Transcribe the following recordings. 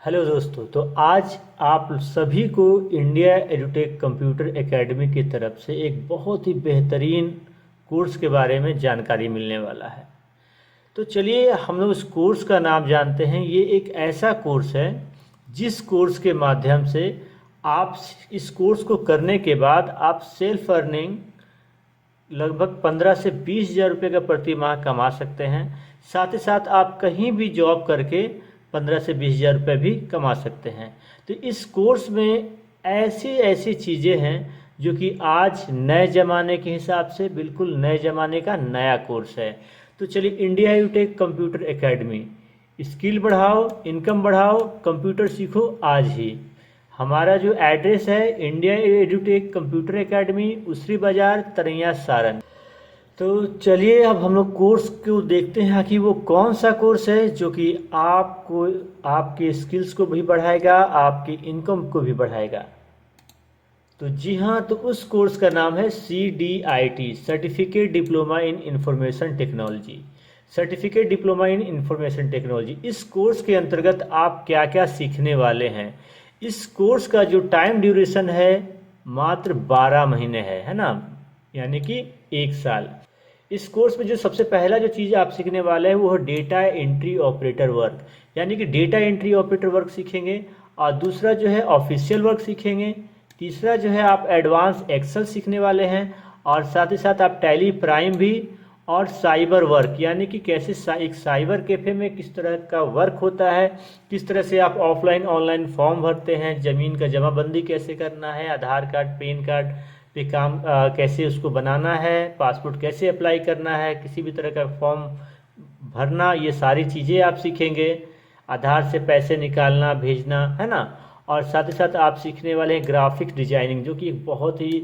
Hello दोस्तों। तो आज आप सभी को इंडिया एडुटेक कंप्यूटर एकेडमी की तरफ से एक बहुत ही बेहतरीन कोर्स के बारे में जानकारी मिलने वाला है। तो चलिए हम लोग इस कोर्स का नाम जानते हैं। ये एक ऐसा कोर्स है जिस कोर्स के माध्यम से आप इस कोर्स को करने के बाद आप सेल्फ अर्निंग लगभग 15 से 20 हज़ार रुपये का प्रति माह कमा सकते हैं। साथ ही साथ आप कहीं भी जॉब करके 15 से 20 हज़ार रुपये भी कमा सकते हैं। तो इस कोर्स में ऐसी ऐसी चीज़ें हैं जो कि आज नए ज़माने के हिसाब से बिल्कुल नए ज़माने का नया कोर्स है। तो चलिए, India edutech computer academy, skill बढ़ाओ, इनकम बढ़ाओ, कंप्यूटर सीखो आज ही। हमारा जो एड्रेस है इंडिया एडुटेक कंप्यूटर एकेडमी, उसरी बाज़ार, तरैया, सारन। तो चलिए अब हम लोग कोर्स को देखते हैं कि वो कौन सा कोर्स है जो कि आपको आपके स्किल्स को भी बढ़ाएगा, आपकी इनकम को भी बढ़ाएगा। तो जी हाँ, तो उस कोर्स का नाम है CDIT, certificate diploma in information technology. Certificate diploma in information technology, इस कोर्स के अंतर्गत आप क्या क्या सीखने वाले हैं। इस कोर्स का जो टाइम ड्यूरेशन है मात्र 12 महीने है ना, यानी कि 1 साल। इस कोर्स में जो सबसे पहला जो चीज़ आप सीखने वाले हैं वो है डेटा एंट्री ऑपरेटर वर्क, यानी कि डेटा एंट्री ऑपरेटर वर्क सीखेंगे। और दूसरा जो है ऑफिशियल वर्क सीखेंगे। तीसरा जो है आप एडवांस एक्सेल सीखने वाले हैं। और साथ ही साथ आप टैली प्राइम भी, और साइबर वर्क, यानी कि कैसे एक साइबर कैफे में किस तरह का वर्क होता है, किस तरह से आप ऑफलाइन ऑनलाइन फॉर्म भरते हैं, ज़मीन का जमाबंदी कैसे करना है, आधार कार्ड पैन कार्ड पे काम कैसे उसको बनाना है, पासपोर्ट कैसे अप्लाई करना है, किसी भी तरह का फॉर्म भरना, ये सारी चीज़ें आप सीखेंगे। आधार से पैसे निकालना भेजना, है ना। और साथ ही साथ आप सीखने वाले हैं ग्राफिक डिजाइनिंग, जो कि एक बहुत ही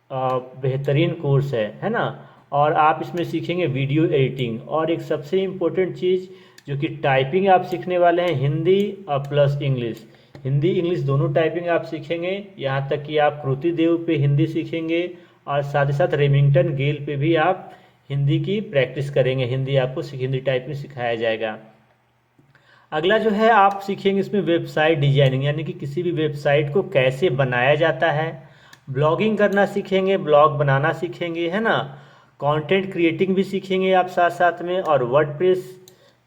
बेहतरीन कोर्स है ना। और आप इसमें सीखेंगे वीडियो एडिटिंग, और एक सबसे इम्पोर्टेंट चीज़ जो कि टाइपिंग आप सीखने वाले हैं, हिंदी और प्लस इंग्लिश। हिंदी इंग्लिश दोनों टाइपिंग आप सीखेंगे। यहाँ तक कि आप कृति देव पे हिंदी सीखेंगे, और साथ ही साथ रेमिंगटन गेल पे भी आप हिंदी की प्रैक्टिस करेंगे। हिंदी आपको हिंदी टाइपिंग सिखाया जाएगा। अगला जो है आप सीखेंगे इसमें वेबसाइट डिजाइनिंग, यानी कि किसी भी वेबसाइट को कैसे बनाया जाता है। ब्लॉगिंग करना सीखेंगे, ब्लॉग बनाना सीखेंगे, है ना। कंटेंट क्रिएटिंग भी सीखेंगे आप साथ साथ में, और वर्डप्रेस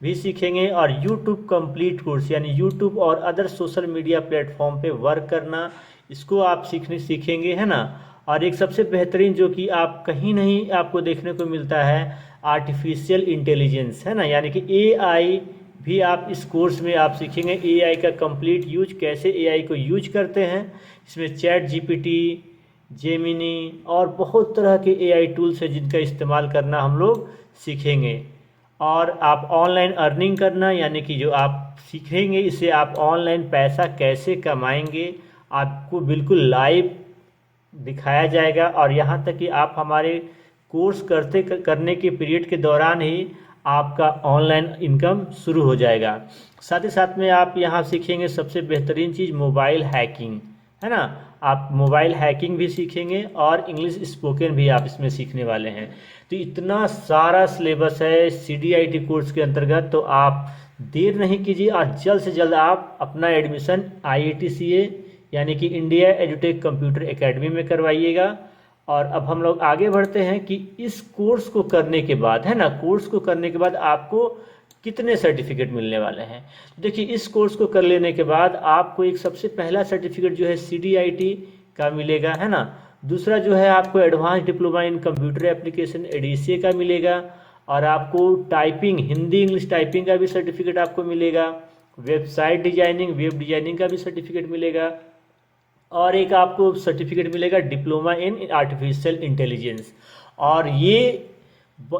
भी सीखेंगे। और यूट्यूब कंप्लीट कोर्स, यानी यूट्यूब और अदर सोशल मीडिया प्लेटफॉर्म पे वर्क करना, इसको आप सीखेंगे, है ना। और एक सबसे बेहतरीन जो कि आप कहीं नहीं आपको देखने को मिलता है, आर्टिफिशियल इंटेलिजेंस, है ना, यानी कि AI भी आप इस कोर्स में आप सीखेंगे। AI का कंप्लीट यूज, कैसे AI को यूज करते हैं। इसमें चैट GPT, जेमिनी और बहुत तरह के AI टूल्स हैं जिनका इस्तेमाल करना हम लोग सीखेंगे। और आप ऑनलाइन अर्निंग करना, यानी कि जो आप सीखेंगे इससे आप ऑनलाइन पैसा कैसे कमाएंगे, आपको बिल्कुल लाइव दिखाया जाएगा। और यहाँ तक कि आप हमारे कोर्स करने के पीरियड के दौरान ही आपका ऑनलाइन इनकम शुरू हो जाएगा। साथ ही साथ में आप यहाँ सीखेंगे सबसे बेहतरीन चीज़ मोबाइल हैकिंग, है ना। आप मोबाइल हैकिंग भी सीखेंगे, और इंग्लिश स्पोकन भी आप इसमें सीखने वाले हैं। तो इतना सारा सिलेबस है CDIT कोर्स के अंतर्गत। तो आप देर नहीं कीजिए और जल्द से जल्द आप अपना एडमिशन IITCA, यानी कि इंडिया एडुटेक कंप्यूटर एकेडमी में करवाइएगा। और अब हम लोग आगे बढ़ते हैं कि इस कोर्स को करने के बाद, है ना, कोर्स को करने के बाद आपको कितने सर्टिफिकेट मिलने वाले हैं। तो देखिए, इस कोर्स को कर लेने के बाद आपको एक सबसे पहला सर्टिफिकेट जो है CDIT का मिलेगा, है ना। दूसरा जो है आपको advance diploma in computer application ADCA का मिलेगा। और आपको टाइपिंग, हिंदी इंग्लिश टाइपिंग का भी सर्टिफिकेट आपको मिलेगा। वेबसाइट डिजाइनिंग, वेब डिजाइनिंग का भी सर्टिफिकेट मिलेगा। और एक आपको सर्टिफिकेट मिलेगा डिप्लोमा इन आर्टिफिशियल इंटेलिजेंस। और ये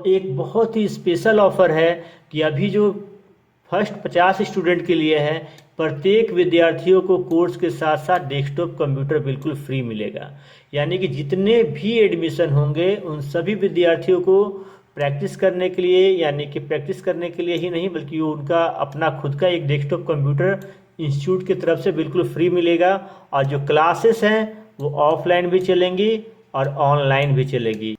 एक बहुत ही स्पेशल ऑफर है कि अभी जो फर्स्ट 50 स्टूडेंट के लिए है, प्रत्येक विद्यार्थियों को कोर्स के साथ साथ डेस्कटॉप कंप्यूटर बिल्कुल फ्री मिलेगा। यानी कि जितने भी एडमिशन होंगे उन सभी विद्यार्थियों को प्रैक्टिस करने के लिए, यानी कि प्रैक्टिस करने के लिए ही नहीं बल्कि उनका अपना खुद का एक डेस्कटॉप कंप्यूटर इंस्टीट्यूट की तरफ से बिल्कुल फ्री मिलेगा। और जो क्लासेस हैं वो ऑफलाइन भी चलेंगी और ऑनलाइन भी चलेगी।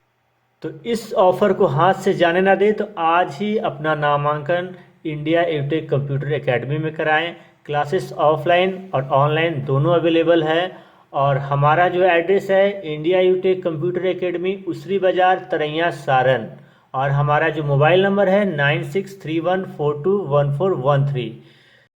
तो इस ऑफर को हाथ से जाने ना दें, तो आज ही अपना नामांकन इंडिया एडुटेक कंप्यूटर एकेडमी में कराएं। क्लासेस ऑफलाइन और ऑनलाइन दोनों अवेलेबल है। और हमारा जो एड्रेस है इंडिया यूटेक कंप्यूटर एकेडमी, उसरी बाज़ार, तरैया, सारन। और हमारा जो मोबाइल नंबर है 9631421413।